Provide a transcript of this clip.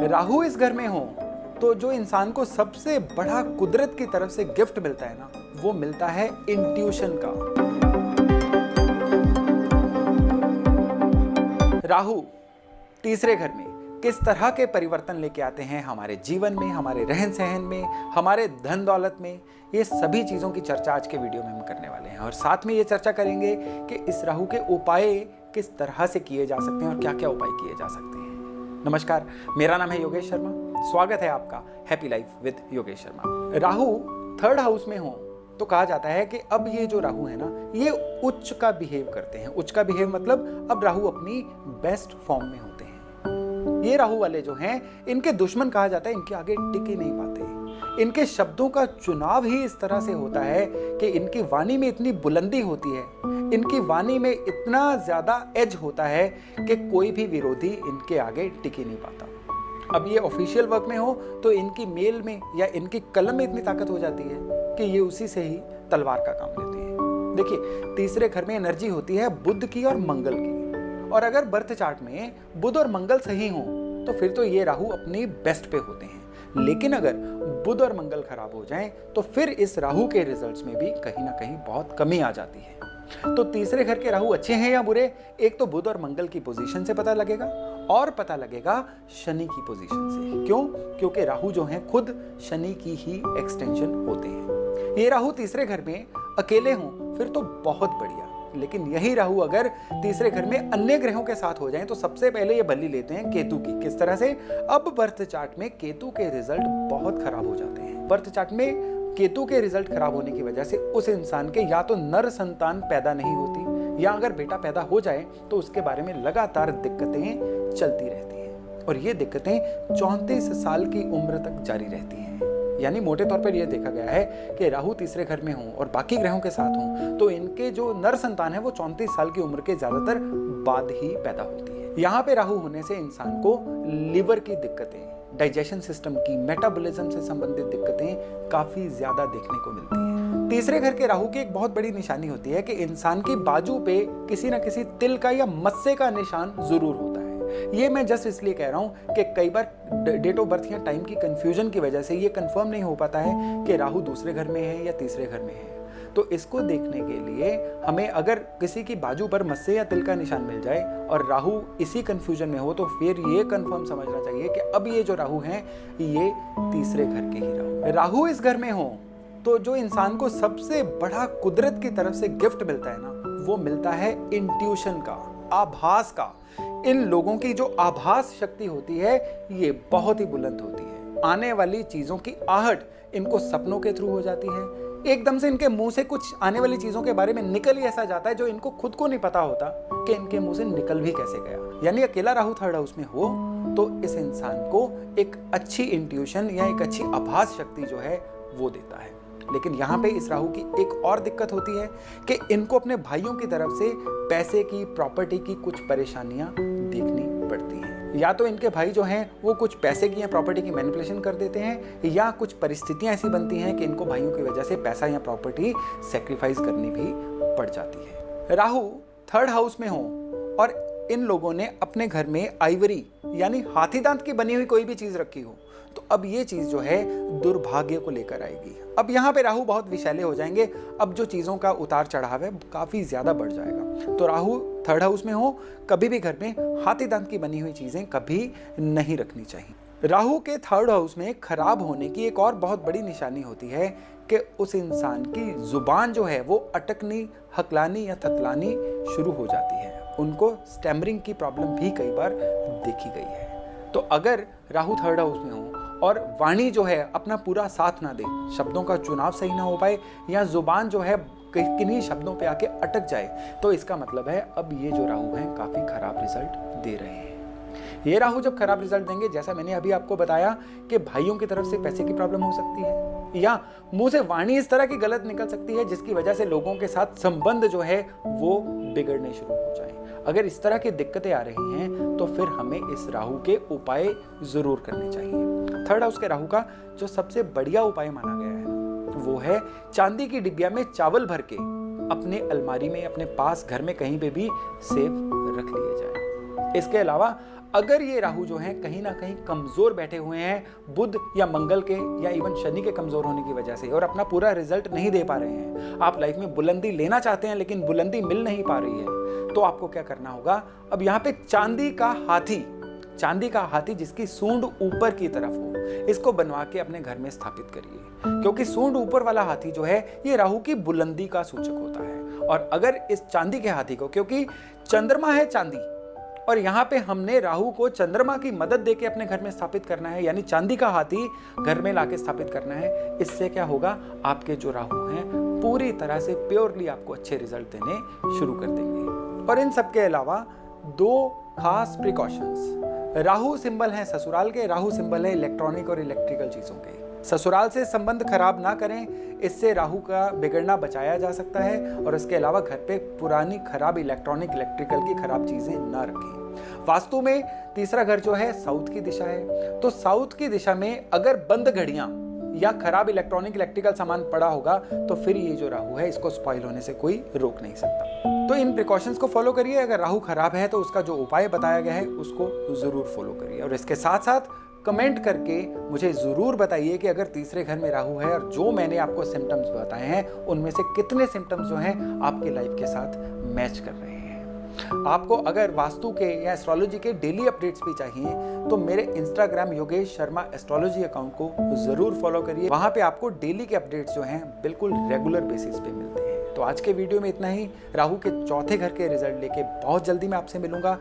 राहु इस घर में हो तो जो इंसान को सबसे बड़ा कुदरत की तरफ से गिफ्ट मिलता है ना, वो मिलता है इंट्यूशन का। राहु तीसरे घर में किस तरह के परिवर्तन लेके आते हैं हमारे जीवन में, हमारे रहन सहन में, हमारे धन दौलत में, ये सभी चीजों की चर्चा आज के वीडियो में हम करने वाले हैं। और साथ में ये चर्चा करेंगे कि इस राहु के उपाय किस तरह से किए जा सकते हैं और क्या क्या उपाय किए जा सकते हैं। नमस्कार, मेरा नाम है योगेश शर्मा। स्वागत है आपका happy life with Yogesh Sharma. Rahu third house में हो तो कहा जाता है कि अब ये जो राहु है ना, ये उच्च का बिहेव करते हैं। उच्च का बिहेव मतलब अब राहु अपनी बेस्ट फॉर्म में होते हैं। ये राहु वाले जो हैं, इनके दुश्मन कहा जाता है, इनके आगे टिक ही नहीं पाते। इनके शब्दों का चुनाव ही इस तरह से होता है कि इनकी वाणी में इतनी बुलंदी होती है, इनकी वाणी में इतना ज्यादा एज होता है कि कोई भी विरोधी इनके आगे टिक ही नहीं पाता। अब ये ऑफिशियल वर्क में हो तो इनकी मेल में या इनकी कलम में इतनी ताकत हो जाती है कि ये उसी से ही तलवार का काम लेते हैं। देखिए, तीसरे घर में एनर्जी होती है बुध की और मंगल की, और अगर बर्थ चार्ट में बुध और मंगल सही हो तो फिर तो ये राहु अपनी बेस्ट पे होते हैं। लेकिन अगर बुध और मंगल खराब हो जाएं तो फिर इस राहु के रिजल्ट्स में भी कहीं ना कहीं बहुत कमी आ जाती है। तो तीसरे घर के राहु अच्छे हैं या बुरे, एक तो बुध और मंगल की पोजीशन से पता लगेगा और पता लगेगा शनि की पोजीशन से। क्यों? क्योंकि राहु जो हैं खुद शनि की ही एक्सटेंशन होते हैं। ये राहु तीसरे घर में अकेले हों फिर तो बहुत बढ़िया, लेकिन यही राहु अगर तीसरे घर में अन्य ग्रहों के साथ हो जाएं तो सबसे पहले ये बलि लेते हैं केतु की। किस तरह से? अब बर्थ चार्ट में केतु के रिजल्ट बहुत खराब हो जाते हैं। बर्थ चार्ट में केतु के रिजल्ट खराब होने की वजह से उस इंसान के या तो नर संतान पैदा नहीं होती, या अगर बेटा पैदा हो जाए तो उसके बारे में लगातार दिक्कतें चलती रहती हैं, और ये दिक्कतें 34 साल की उम्र तक जारी रहती हैं। यानी मोटे तौर पर यह देखा गया है कि राहु तीसरे घर में हों और बाकी ग्रहों के साथ हों तो इनके जो नर संतान है वो 34 साल की उम्र के ज्यादातर बाद ही पैदा होती है। यहाँ पे राहु होने से इंसान को लिवर की दिक्कतें, डाइजेशन सिस्टम की, मेटाबॉलिज्म से संबंधित दिक्कतें काफी ज्यादा देखने को मिलती हैं। तीसरे घर के राहु की एक बहुत बड़ी निशानी होती है कि इंसान की बाजू पे किसी ना किसी तिल का या मस्से का निशान जरूर होता है। ये मैं जस्ट इसलिए कह रहा हूं कि कई बार डेट ऑफ बर्थ या टाइम की कंफ्यूजन की वजह से ये कंफर्म नहीं हो पाता है कि राहु दूसरे घर में है या तीसरे घर में है। तो इसको देखने के लिए हमें अगर किसी की बाजू पर मस्से या तिल का निशान मिल जाए और राहु इसी कंफ्यूजन में हो तो फिर ये कंफर्म समझना चाहिए कि अब ये जो राहु हैं ये तीसरे घर के ही राहु इस घर में हो तो जो इंसान को सबसे बड़ा कुदरत की तरफ से गिफ्ट मिलता है ना, वो मिलता है इंट्यूशन का, आभास का। इन लोगों की जो आभास शक्ति होती है ये बहुत ही बुलंद होती है। आने वाली चीजों की आहट इनको सपनों के थ्रू हो जाती है। एकदम से इनके मुंह से कुछ आने वाली चीजों के बारे में निकल ही ऐसा जाता है जो इनको खुद को नहीं पता होता कि इनके मुंह से निकल भी कैसे गया। यानी अकेला राहु थर्ड हाउस में हो तो इस इंसान को एक अच्छी इंट्यूशन या एक अच्छी आभास शक्ति जो है वो देता है। लेकिन यहाँ पे इस राहु की एक और दिक्कत होती है कि इनको अपने भाइयों की तरफ से पैसे की, प्रॉपर्टी की कुछ परेशानियां देखनी पड़ती हैं। या तो इनके भाई जो हैं वो कुछ पैसे की या प्रॉपर्टी की मैनिपुलेशन कर देते हैं, या कुछ परिस्थितियां ऐसी बनती हैं कि इनको भाइयों की वजह से पैसा या प्रॉपर्टी सेक्रीफाइस करनी भी पड़ जाती है। राहु थर्ड हाउस में हो और इन लोगों ने अपने घर में आइवरी यानी हाथी दांत की बनी हुई कोई भी चीज रखी हो तो अब ये चीज जो है दुर्भाग्य को लेकर आएगी। अब यहाँ पे राहु बहुत विषैले हो जाएंगे। अब जो चीजों का उतार चढ़ाव है काफी ज्यादा बढ़ जाएगा। तो राहु थर्ड हाउस में हो, कभी भी घर में हाथी दांत की बनी हुई चीजें कभी नहीं रखनी चाहिए। राहु के थर्ड हाउस में खराब होने की एक और बहुत बड़ी निशानी होती है कि उस इंसान की जुबान जो है वो अटकनी, हकलानी या थतलानी शुरू हो जाती है। उनको स्टैमरिंग की प्रॉब्लम भी कई बार देखी गई है। तो अगर राहु थर्ड हाउस में हो और वाणी जो है अपना पूरा साथ ना दे, शब्दों का चुनाव सही ना हो पाए, या जुबान जो है किन्हीं शब्दों पे आके अटक जाए, तो इसका मतलब है अब ये जो राहु हैं काफी खराब रिजल्ट दे रहे हैं। ये राहु जब खराब रिजल्ट देंगे, जैसा मैंने अभी आपको बताया कि भाइयों की तरफ से पैसे की प्रॉब्लम हो सकती है, या मुंह से वाणी इस तरह की गलत निकल सकती है जिसकी वजह से लोगों के साथ संबंध जो है वो बिगड़ने शुरू हो जाए। अगर इस तरह की दिक्कतें आ रही हैं तो फिर हमें इस राहु के उपाय जरूर करने चाहिए। थर्ड हाउस के राहु का जो सबसे बढ़िया उपाय माना गया है वो है चांदी की डिबिया में चावल भर के अपने अलमारी में, अपने पास घर में कहीं पे भी सेफ रख लिए जाए। इसके अलावा अगर ये राहु जो है कहीं ना कहीं कमजोर बैठे हुए हैं बुध या मंगल के या इवन शनि के कमजोर होने की वजह से और अपना पूरा रिजल्ट नहीं दे पा रहे हैं, आप लाइफ में बुलंदी लेना चाहते हैं लेकिन बुलंदी मिल नहीं पा रही है, तो आपको क्या करना होगा, अब यहाँ पे चांदी का हाथी जिसकी सूंड ऊपर की तरफ हो, इसको बनवा के अपने घर में स्थापित करिए, क्योंकि सूंड ऊपर वाला हाथी जो है ये राहु की बुलंदी का सूचक होता है। और अगर इस चांदी के हाथी को, क्योंकि चंद्रमा है चांदी और यहाँ पे हमने राहु को चंद्रमा की मदद देके अपने घर में स्थापित करना है, यानी चांदी का हाथी घर में लाके स्थापित करना है। इससे क्या होगा, आपके जो राहु हैं पूरी तरह से प्योरली आपको अच्छे रिजल्ट देने शुरू कर देंगे। और इन सब के अलावा 2 खास प्रिकॉशंस, राहु सिंबल है ससुराल के, राहु सिंबल है इलेक्ट्रॉनिक और इलेक्ट्रिकल चीजों के। ससुराल से संबंध खराब ना करें, इससे राहु का बिगड़ना बचाया जा सकता है। और इसके अलावा घर पे पुरानी खराब इलेक्ट्रॉनिक इलेक्ट्रिकल की खराब चीजें ना रखें। वास्तु में तीसरा घर जो है साउथ की दिशा है, तो साउथ की दिशा में अगर बंद घड़ियां या खराब इलेक्ट्रॉनिक इलेक्ट्रिकल सामान पड़ा होगा तो फिर ये जो राहु है इसको स्पॉइल होने से कोई रोक नहीं सकता। तो इन प्रिकॉशंस को फॉलो करिए। अगर राहु खराब है तो उसका जो उपाय बताया गया है उसको जरूर फॉलो करिए। और इसके साथ साथ कमेंट करके मुझे जरूर बताइए कि अगर तीसरे घर में राहु है और जो मैंने आपको सिम्टम्स बताए हैं उनमें से कितने सिम्टम्स जो हैं आपके लाइफ के साथ मैच कर रहे हैं। आपको अगर वास्तु के या एस्ट्रोलॉजी के डेली अपडेट्स भी चाहिए तो मेरे Instagram Yogesh Sharma astrology account को जरूर फॉलो करिए। वहां पे आपको डेली के अपडेट्स जो हैं बिल्कुल रेगुलर बेसिस पे मिलते हैं। तो आज के वीडियो में इतना ही। राहु के चौथे घर के रिजल्ट लेके बहुत जल्दी मैं आपसे मिलूंगा।